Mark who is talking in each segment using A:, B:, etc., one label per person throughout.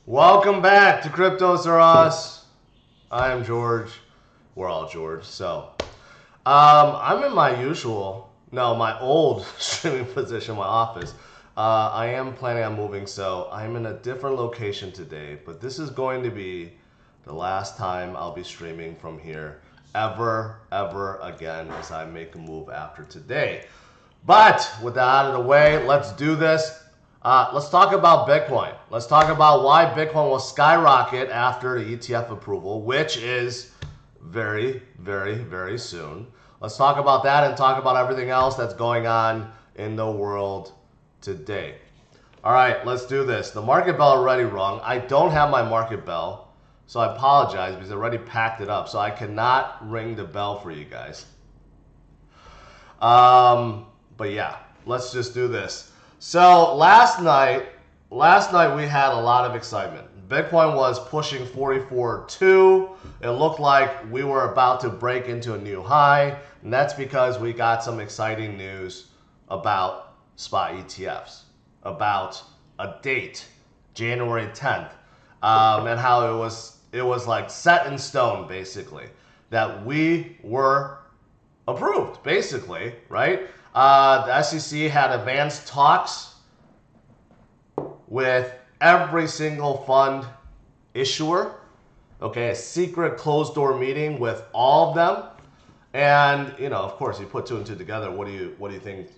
A: Welcome back to Cryptos Are Us. I am George. We're all George. I'm in my my old streaming position, my office. I am planning on moving, so I'm in a different location today. But this is going to be the last time I'll be streaming from here ever again as I make a move after today. But with that out of the way, let's do this. Let's talk about Bitcoin. Let's talk about why Bitcoin will skyrocket after the ETF approval, which is very soon. Let's talk about that and talk about everything else that's going on in the world today. All right, let's do this. The market bell already rung. I don't have my market bell, so I apologize because I already packed it up, so I cannot ring the bell for you guys. But yeah, let's just do this. So last night we had a lot of excitement. Bitcoin was pushing 44.2. It looked like we were about to break into a new high, and that's because we got some exciting news about spot ETFs, about a date, January 10th, and how it was like set in stone basically that we were approved, basically, right? The SEC had advanced talks with every single fund issuer. Okay, a secret closed door meeting with all of them, and of course, you put two and two together. What do you think?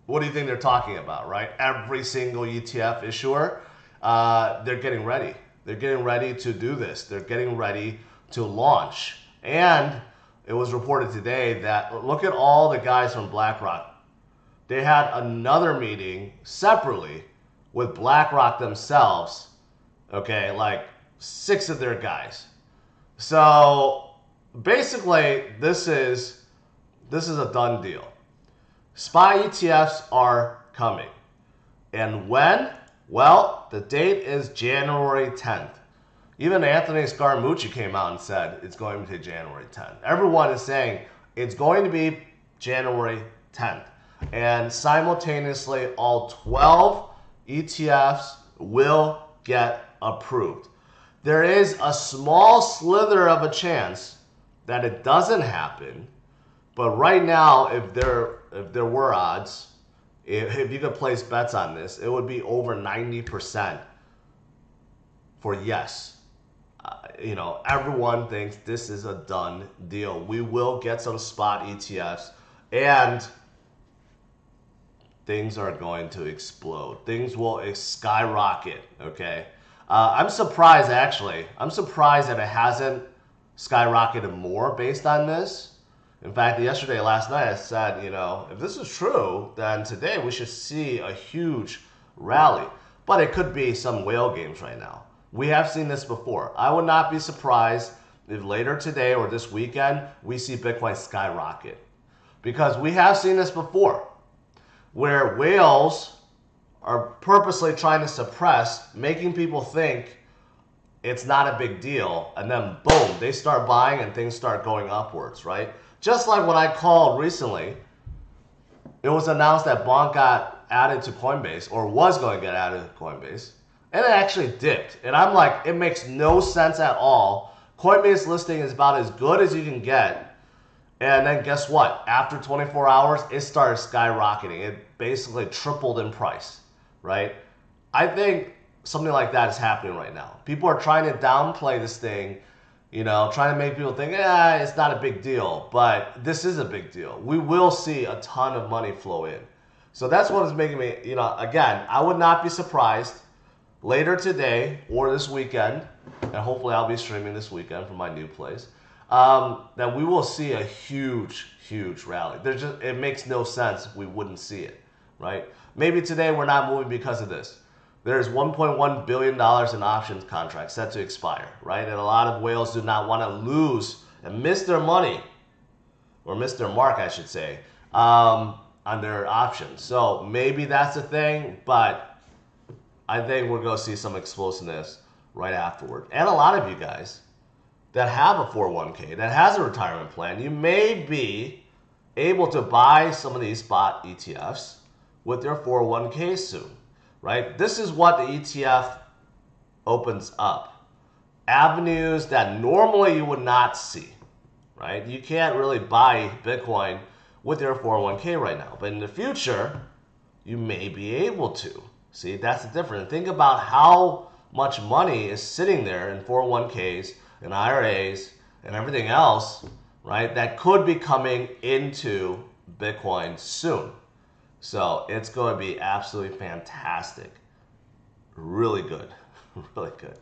A: What do you think they're talking about, right? Every single ETF issuer, they're getting ready. They're getting ready to do this. They're getting ready to launch, and it was reported today that look at all the guys from Blackrock. They had another meeting separately with Blackrock themselves. Okay, like 6 of their guys. So basically, this is a done deal. SPY ETFs are coming. And when? Well, the date is January 10th. Even Anthony Scaramucci came out and said it's going to be January 10th. Everyone is saying it's going to be January 10th. And simultaneously, all 12 ETFs will get approved. There is a small slither of a chance that it doesn't happen. But right now, if there were odds, if you could place bets on this, it would be over 90% for yes. Everyone thinks this is a done deal. We will get some spot ETFs, and things are going to explode. Things will skyrocket, okay? I'm surprised, actually. I'm surprised that it hasn't skyrocketed more based on this. In fact, last night, I said, if this is true, then today we should see a huge rally. But it could be some whale games right now. We have seen this before. I would not be surprised if later today or this weekend we see Bitcoin skyrocket. Because we have seen this before, where whales are purposely trying to suppress, making people think it's not a big deal, and then boom, they start buying and things start going upwards, right? Just like when I called recently, it was announced that Bonk got added to Coinbase, or was going to get added to Coinbase, and it actually dipped. And I'm like, it makes no sense at all. Coinbase listing is about as good as you can get. And then guess what? After 24 hours, it started skyrocketing. It basically tripled in price, right? I think something like that is happening right now. People are trying to downplay this thing, trying to make people think, it's not a big deal. But this is a big deal. We will see a ton of money flow in. So that's what is making me, again, I would not be surprised later today or this weekend, and hopefully I'll be streaming this weekend from my new place, that we will see a huge rally. It makes no sense if we wouldn't see it, right? Maybe today we're not moving because of this. There's $1.1 billion in options contracts set to expire, right? And a lot of whales do not want to lose and miss their money, or miss their mark, I should say, on their options. So maybe that's the thing, but I think we're going to see some explosiveness right afterward. And a lot of you guys that have a 401k, that has a retirement plan, you may be able to buy some of these spot ETFs with your 401k soon, right? This is what the ETF opens up avenues that normally you would not see, right? You can't really buy Bitcoin with your 401k right now, but in the future, you may be able to. See, that's the difference. Think about how much money is sitting there in 401ks and IRAs and everything else, right, that could be coming into Bitcoin soon. So it's going to be absolutely fantastic. Really good. Really good.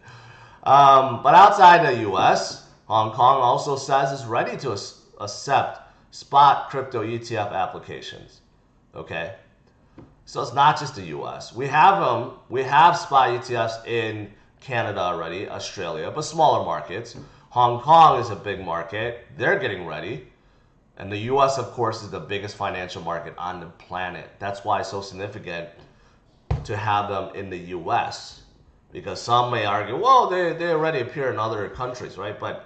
A: But outside the US, Hong Kong also says it's ready to accept spot crypto ETF applications. Okay? So it's not just the US. We have them. We have spot ETFs in Canada already, Australia, but smaller markets. Hong Kong is a big market. They're getting ready. And the US, of course, is the biggest financial market on the planet. That's why it's so significant to have them in the US. Because some may argue, well, they already appear in other countries, right? But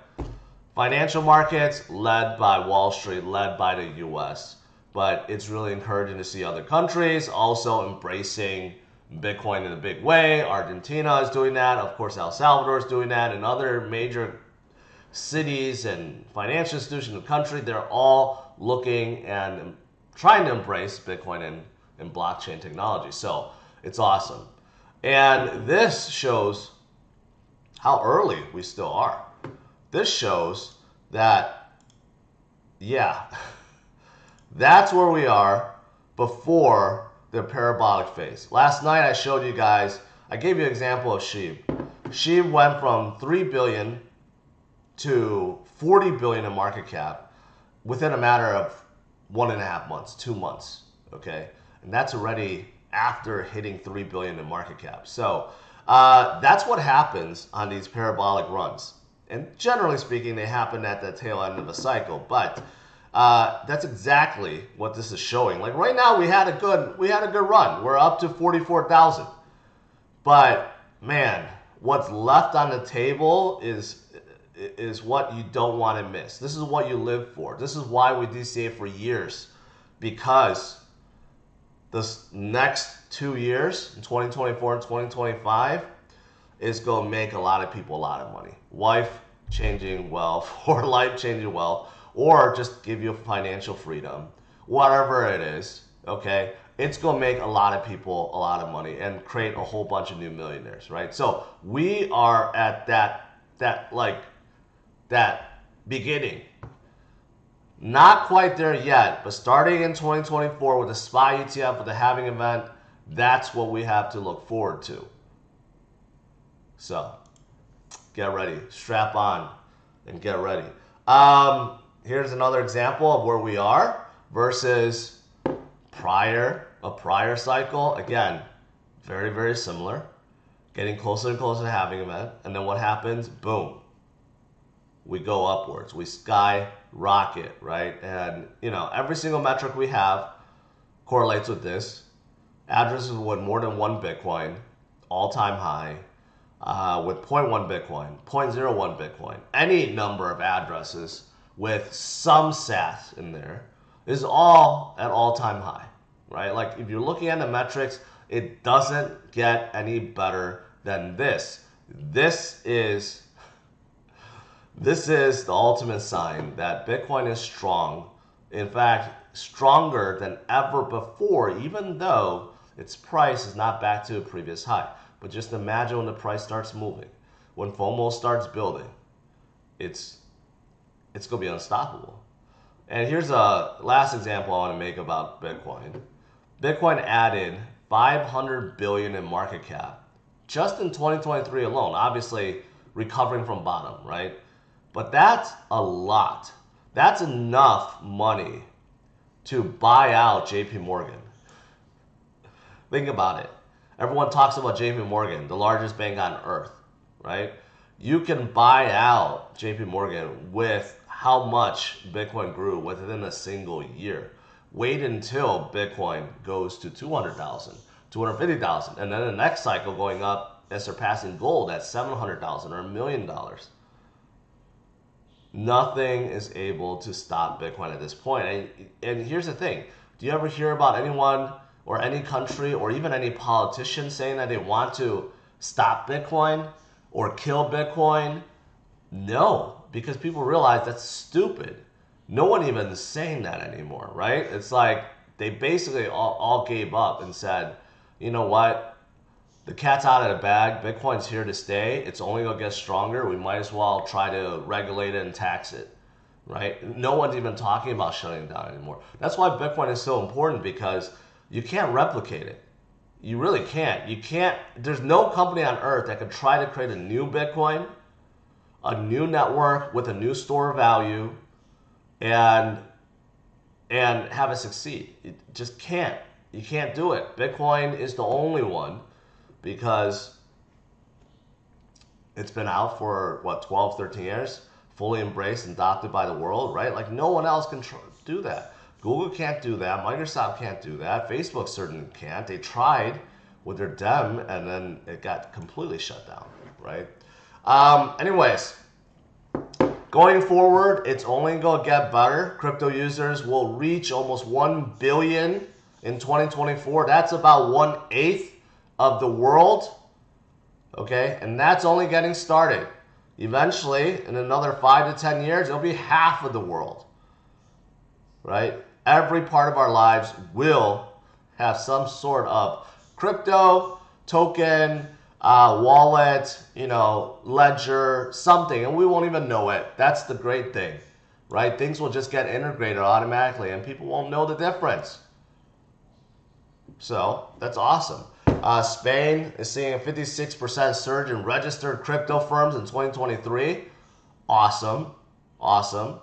A: financial markets led by Wall Street, led by the US. But it's really encouraging to see other countries also embracing Bitcoin in a big way. Argentina is doing that. Of course, El Salvador is doing that. And other major cities and financial institutions in the country, they're all looking and trying to embrace Bitcoin and blockchain technology. So it's awesome. And this shows how early we still are. This shows that, yeah, that's where we are before the parabolic phase. Last night I showed you guys, I gave you an example of SHIB. SHIB went from 3 billion to 40 billion in market cap within a matter of 1.5 months, 2 months, okay? And that's already after hitting 3 billion in market cap. So that's what happens on these parabolic runs. And generally speaking, they happen at the tail end of a cycle, but that's exactly what this is showing. Like right now, we had a good run. We're up to 44,000. But man, what's left on the table is what you don't want to miss. This is what you live for. This is why we DCA for years, because this next 2 years, in 2024 and 2025, is going to make a lot of people a lot of money. Life-changing wealth or life-changing wealth, or just give you financial freedom, whatever it is, okay? It's going to make a lot of people a lot of money and create a whole bunch of new millionaires, right? So we are at that beginning. Not quite there yet, but starting in 2024 with the SPY ETF, with the halving event, that's what we have to look forward to. So get ready, strap on, and get ready. Here's another example of where we are versus a prior cycle. Again, very, very similar. Getting closer and closer to halving event. And then what happens? Boom. We go upwards. We skyrocket, right? And, you know, every single metric we have correlates with this. Addresses with more than 1 Bitcoin, all-time high. With 0.1 Bitcoin, 0.01 Bitcoin, any number of addresses with some SAT in there is all at all-time high, right? Like if you're looking at the metrics, it doesn't get any better than this. This is the ultimate sign that Bitcoin is strong. In fact, stronger than ever before, even though its price is not back to a previous high. But just imagine when the price starts moving, when FOMO starts building, it's going to be unstoppable. And here's a last example I want to make about Bitcoin. Bitcoin added 500 billion in market cap just in 2023 alone, obviously recovering from bottom, right? But that's a lot. That's enough money to buy out JP Morgan. Think about it. Everyone talks about JP Morgan, the largest bank on earth, right? You can buy out JP Morgan with how much Bitcoin grew within a single year. Wait until Bitcoin goes to 200,000, 250,000, and then the next cycle going up and surpassing gold at 700,000 or $1 million. Nothing is able to stop Bitcoin at this point. And here's the thing. Do you ever hear about anyone or any country or even any politician saying that they want to stop Bitcoin? or kill Bitcoin? No, because people realize that's stupid. No one even is saying that anymore, right? It's like they basically all gave up and said, you know what? The cat's out of the bag. Bitcoin's here to stay. It's only going to get stronger. We might as well try to regulate it and tax it, right? No one's even talking about shutting it down anymore. That's why Bitcoin is so important, because you can't replicate it. You really can't. You can't. There's no company on earth that could try to create a new Bitcoin, a new network with a new store of value, and have it succeed. It just can't. You can't do it. Bitcoin is the only one, because it's been out for what, 12, 13 years, fully embraced and adopted by the world, right? Like no one else can do that. Google can't do that. Microsoft can't do that. Facebook certainly can't. They tried with their DEM and then it got completely shut down, right? Anyways, going forward, it's only going to get better. Crypto users will reach almost 1 billion in 2024. That's about 1/8 of the world, okay? And that's only getting started. Eventually, in another 5 to 10 years, it'll be half of the world, right? Every part of our lives will have some sort of crypto, token, wallet, ledger, something, and we won't even know it. That's the great thing, right? Things will just get integrated automatically and people won't know the difference. So that's awesome. Spain is seeing a 56% surge in registered crypto firms in 2023. Awesome. Awesome.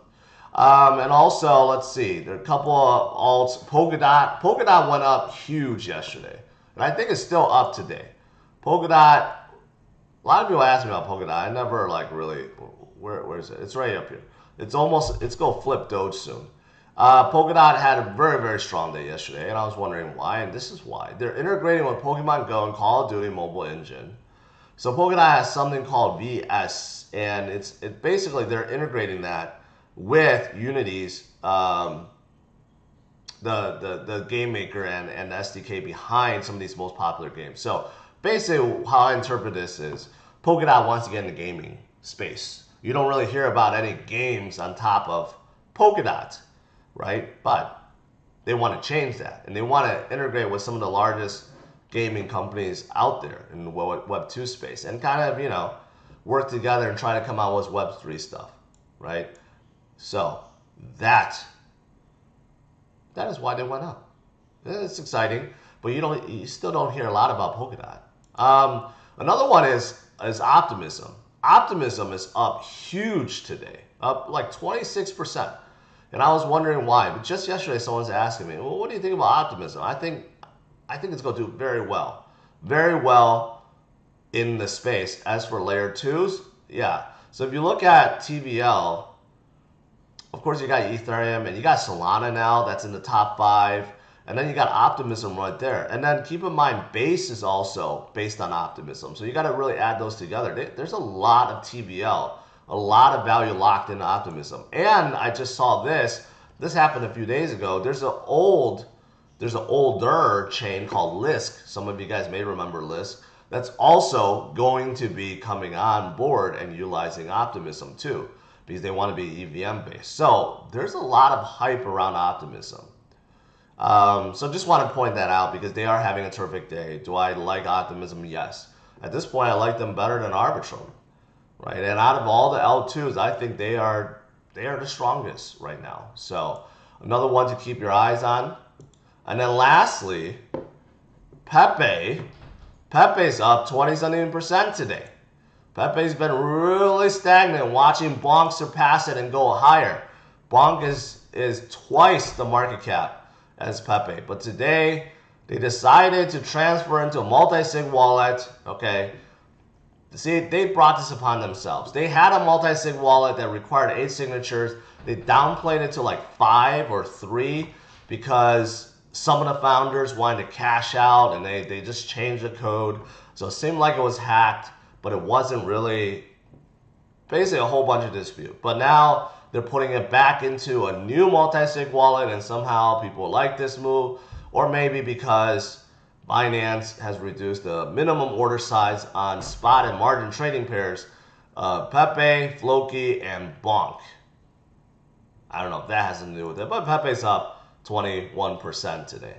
A: And also, let's see, there are a couple of alts. Polkadot went up huge yesterday, and I think it's still up today. Polkadot, a lot of people ask me about Polkadot. I never really, where is it? It's right up here. It's going to flip Doge soon. Polkadot had a very, very strong day yesterday, and I was wondering why, and this is why. They're integrating with Pokemon Go and Call of Duty mobile engine. So Polkadot has something called VS, and it's basically they're integrating that with Unity's the game maker and the SDK behind some of these most popular games. So basically how I interpret this is Polkadot wants to get in the gaming space. You don't really hear about any games on top of Polkadot, right? But they want to change that, and they want to integrate with some of the largest gaming companies out there in the Web 2 space, and kind of, work together and try to come out with Web 3 stuff, right? So that is why they went up. It's exciting, but you still don't hear a lot about Polkadot. Another one is Optimism. Optimism is up huge today, up like 26%. And I was wondering why. But just yesterday, someone's asking me, well, what do you think about Optimism? I think it's going to do very well in the space. As for layer 2s, yeah. So if you look at TVL, of course you got Ethereum and you got Solana now, that's in the top 5. And then you got Optimism right there. And then keep in mind, Base is also based on Optimism. So you got to really add those together. There's a lot of TVL, a lot of value locked into Optimism. And I just saw this happened a few days ago. There's an older chain called Lisk. Some of you guys may remember Lisk. That's also going to be coming on board and utilizing Optimism too, because they want to be EVM based. So there's a lot of hype around Optimism. So just want to point that out because they are having a terrific day. Do I like Optimism? Yes. At this point, I like them better than Arbitrum, right? And out of all the L2s, I think they are the strongest right now. So another one to keep your eyes on. And then lastly, PEPE. PEPE's up 20-something% today. PEPE's been really stagnant, watching Bonk surpass it and go higher. Bonk is twice the market cap as PEPE. But today, they decided to transfer into a multi-sig wallet, okay? See, they brought this upon themselves. They had a multi-sig wallet that required 8 signatures. They downplayed it to like 5 or 3 because some of the founders wanted to cash out and they just changed the code. So it seemed like it was hacked, but it wasn't really, basically a whole bunch of dispute. But now they're putting it back into a new multi-sig wallet, and somehow people like this move, or maybe because Binance has reduced the minimum order size on spot and margin trading pairs, PEPE, Floki, and Bonk. I don't know if that has to do with it, but PEPE's up 21% today.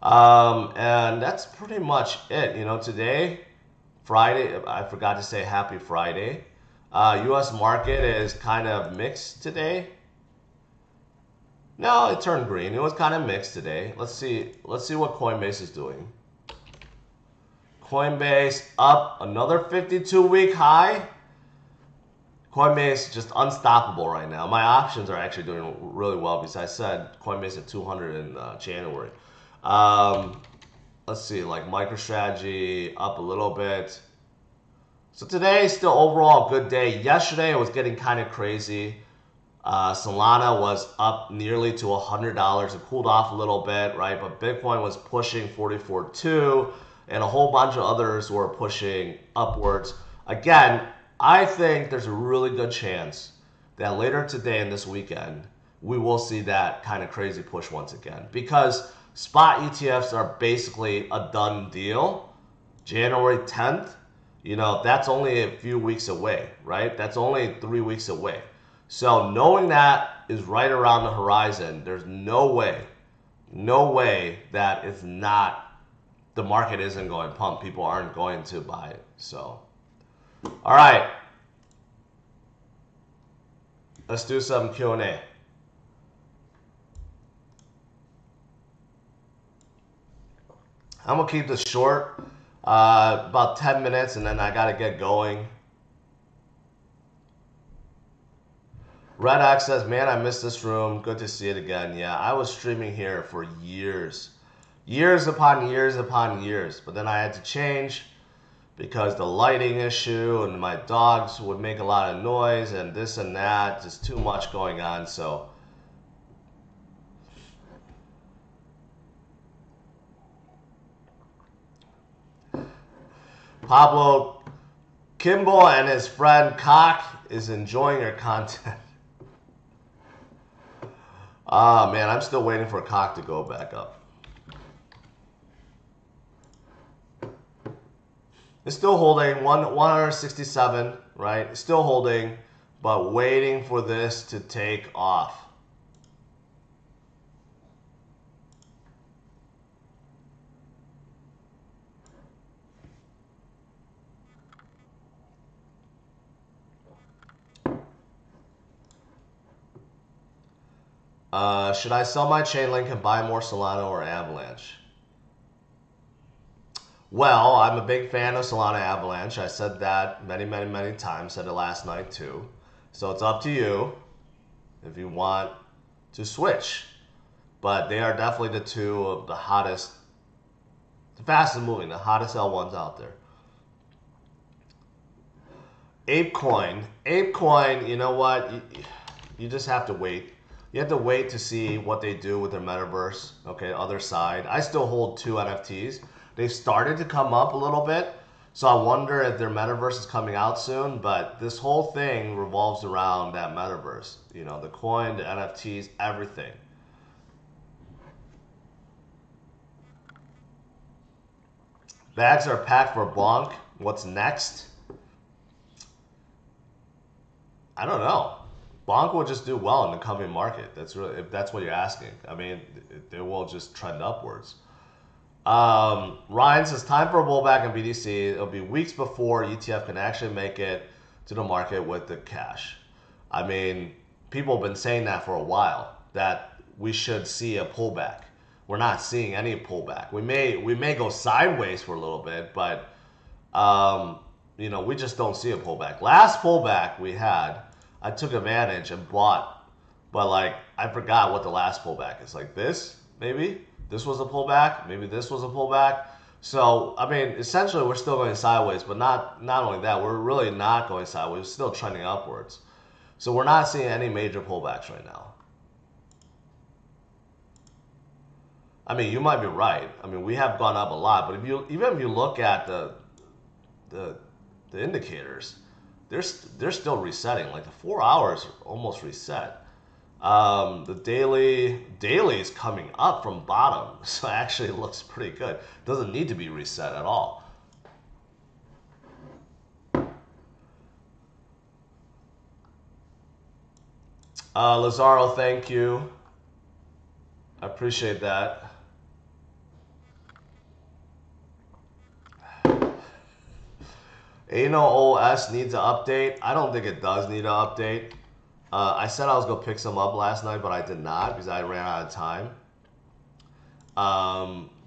A: And that's pretty much it. You know, today, Friday, I forgot to say happy Friday. U.S. market is kind of mixed today. No, it turned green. It was kind of mixed today. Let's see what Coinbase is doing. Coinbase up another 52-week high. Coinbase just unstoppable right now. My options are actually doing really well because I said Coinbase at 200 in January. Let's see, like MicroStrategy up a little bit. So today is still overall a good day. Yesterday it was getting kind of crazy. Solana was up nearly to $100. It cooled off a little bit, right? But Bitcoin was pushing 44.2, and a whole bunch of others were pushing upwards. Again, I think there's a really good chance that later today and this weekend, we will see that kind of crazy push once again. Because spot ETFs are basically a done deal. January 10th, you know, that's only a few weeks away, right? That's only 3 weeks away. So knowing that is right around the horizon, there's no way that it's not, the market isn't going to pump. People aren't going to buy it. So, all right. Let's do some Q&A. I'm going to keep this short, about 10 minutes, and then I got to get going. Red X says, man, I missed this room. Good to see it again. Yeah, I was streaming here for years. Years upon years upon years. But then I had to change because the lighting issue and my dogs would make a lot of noise and this and that. Just too much going on. So Pablo Kimball and his friend Cock is enjoying your content. Ah, man, I'm still waiting for Cock to go back up. It's still holding 167, right? It's still holding, but waiting for this to take off. Should I sell my Chainlink and buy more Solana or Avalanche? Well, I'm a big fan of Solana Avalanche. I said that many times. Said it last night too. So it's up to you if you want to switch. But they are definitely the two of the hottest, the fastest moving, the hottest L1s out there. ApeCoin, you know what? You just have to wait. You have to wait to see what they do with their metaverse. Okay, other side. I still hold 2 NFTs. They've started to come up a little bit. So I wonder if their metaverse is coming out soon. But this whole thing revolves around that metaverse. You know, the coin, the NFTs, everything. Bags are packed for Bonk. What's next? I don't know. Bonk will just do well in the coming market. That's really, if that's what you're asking. I mean, they will just trend upwards. Ryan says, time for a pullback in BTC. It'll be weeks before ETF can actually make it to the market with the cash. I mean, people have been saying that for a while, that we should see a pullback. We're not seeing any pullback. We may go sideways for a little bit, but you know, we just don't see a pullback. Last pullback we had, I took advantage and bought, but like I forgot what the last pullback is. Like this, maybe this was a pullback, maybe this was a pullback. So I mean, essentially we're still going sideways, but not only that, we're really not going sideways. We're still trending upwards. So we're not seeing any major pullbacks right now. I mean, you might be right. I mean, we have gone up a lot, but even if you look at the indicators, they're still resetting. Like the 4 hours almost reset. The daily is coming up from bottom, so actually it looks pretty good. Doesn't need to be reset at all. Lazaro, thank you. I appreciate that. ANOS needs an update. I don't think it does need an update. I said I was going to pick some up last night, but I did not because I ran out of time.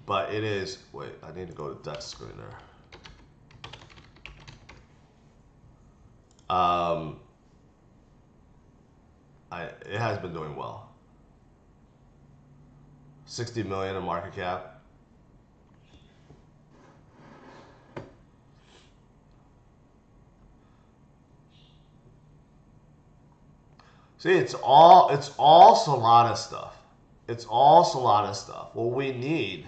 A: But it is... Wait, I need to go to deck screener. It has been doing well. 60 million in market cap. See, it's all Solana stuff. It's all Solana stuff. What we need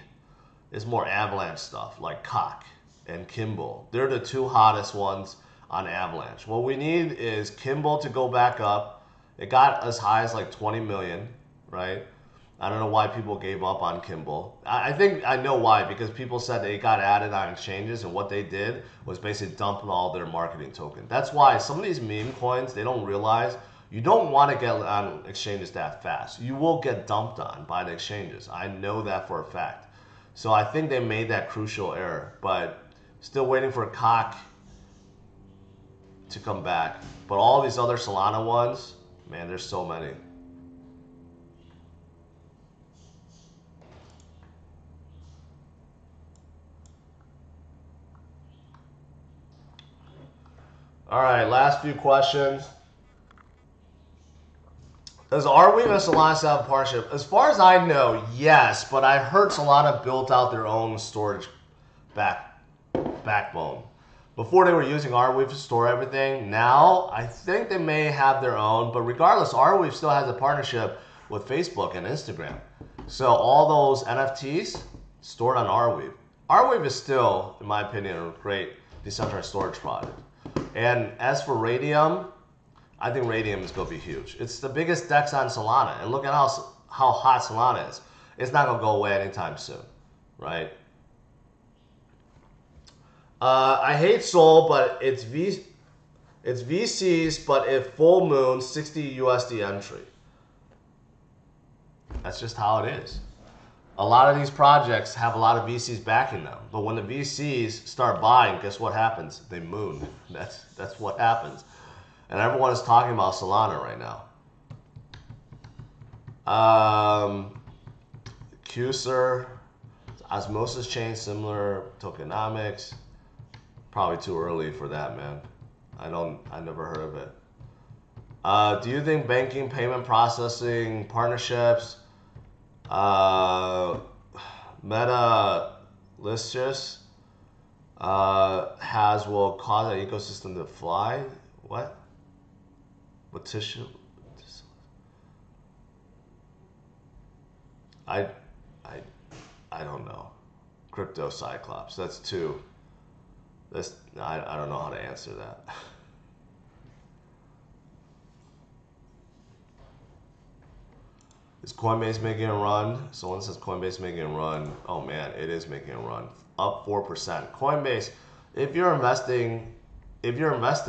A: is more Avalanche stuff like Cock and Kimball. They're the two hottest ones on Avalanche. What we need is Kimball to go back up. It got as high as like 20 million, right? I don't know why people gave up on Kimball. I think I know why, because people said they got added on exchanges, and what they did was basically dump all their marketing token. That's why some of these meme coins, they don't realize you don't want to get on exchanges that fast. You will get dumped on by the exchanges. I know that for a fact. So I think they made that crucial error, but still waiting for Cock to come back. But all these other Solana ones, man, there's so many. All right, last few questions. Does Arweave and Solana have a partnership? As far as I know, yes, but I heard Solana built out their own storage backbone. Before they were using Arweave to store everything. Now, I think they may have their own, but regardless, Arweave still has a partnership with Facebook and Instagram. So all those NFTs stored on Arweave. Arweave is still, in my opinion, a great decentralized storage product. And as for Radium, I think Radium is going to be huge. It's the biggest DEX on Solana. And look at how hot Solana is. It's not going to go away anytime soon, right? I hate Sol, but it's VCs, but if full moon, 60 USD entry. That's just how it is. A lot of these projects have a lot of VCs backing them. But when the VCs start buying, guess what happens? They moon. That's what happens. And everyone is talking about Solana right now. QSER, Osmosis Chain, similar tokenomics. Probably too early for that, man. I never heard of it. Do you think banking, payment processing, partnerships, Meta Licious will cause an ecosystem to fly? What? What tissue? I don't know. Crypto Cyclops. That's two. I don't know how to answer that. Is Coinbase making a run? Someone says Coinbase making a run. Oh man, it is making a run. Up 4%. Coinbase, if you're invested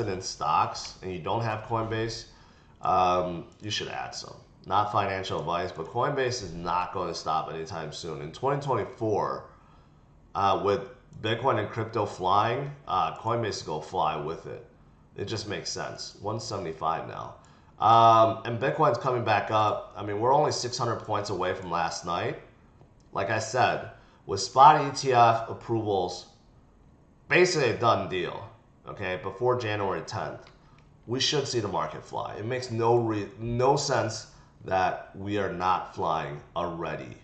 A: in stocks and you don't have Coinbase, you should add some. Not financial advice, but Coinbase is not going to stop anytime soon. In 2024, with Bitcoin and crypto flying, Coinbase is going to fly with it. It just makes sense. 175 now. And Bitcoin's coming back up. I mean, we're only 600 points away from last night. Like I said, with spot ETF approvals, basically a done deal, okay, before January 10th, we should see the market fly. It makes no sense that we are not flying already.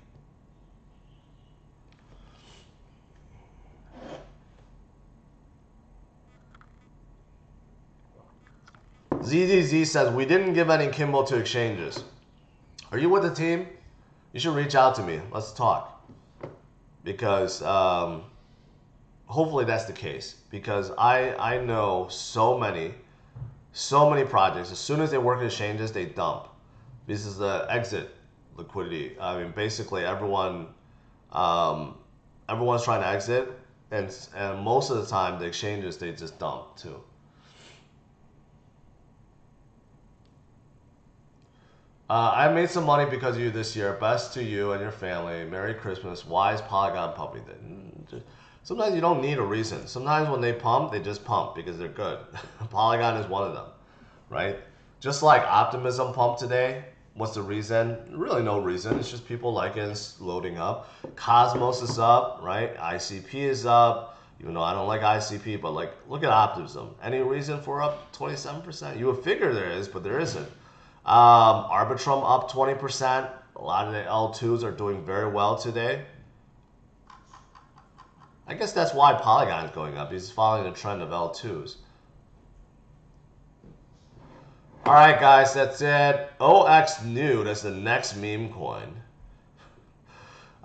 A: ZZZ says, we didn't give any Kimball to exchanges. Are you with the team? You should reach out to me. Let's talk. Because hopefully that's the case. Because I know so many projects. As soon as they work in exchanges, they dump. This is the exit liquidity. I mean, basically everyone's trying to exit, and most of the time the exchanges, they just dump too. I made some money because of you this year. Best to you and your family. Merry Christmas. Why is Polygon pumping? Sometimes you don't need a reason. Sometimes when they pump, they just pump because they're good. Polygon is one of them, right? Just like Optimism pumped today. What's the reason? Really no reason. It's just people like it. It's loading up. Cosmos is up, right? ICP is up. Even though I don't like ICP, but like, look at Optimism. Any reason for up 27%? You would figure there is, but there isn't. Arbitrum up 20%. A lot of the L2s are doing very well today. I guess that's why Polygon is going up. He's following the trend of L2s. All right, guys, that's it. OX new, that's the next meme coin.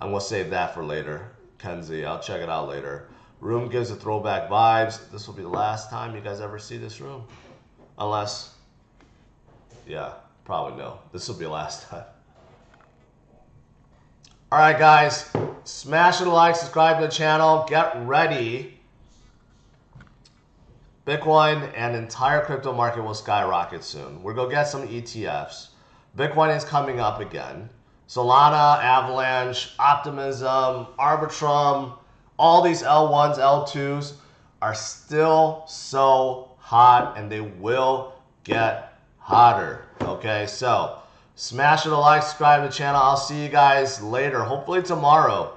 A: I'm going to save that for later. Kenzie, I'll check it out later. Room gives a throwback vibes. This will be the last time you guys ever see this room. Unless, yeah, probably no. This will be the last time. All right, guys, smash the like, subscribe to the channel, get ready. Bitcoin and the entire crypto market will skyrocket soon. We're going to get some ETFs. Bitcoin is coming up again. Solana, Avalanche, Optimism, Arbitrum, all these L1s, L2s are still so hot, and they will get hotter. Okay, so smash the like, subscribe to the channel. I'll see you guys later, hopefully tomorrow,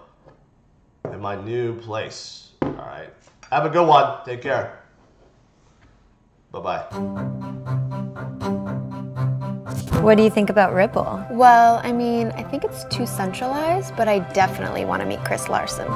A: in my new place. All right, have a good one. Take care. Bye-bye.
B: What do you think about Ripple?
C: Well, I mean, I think it's too centralized, but I definitely want to meet Chris Larson.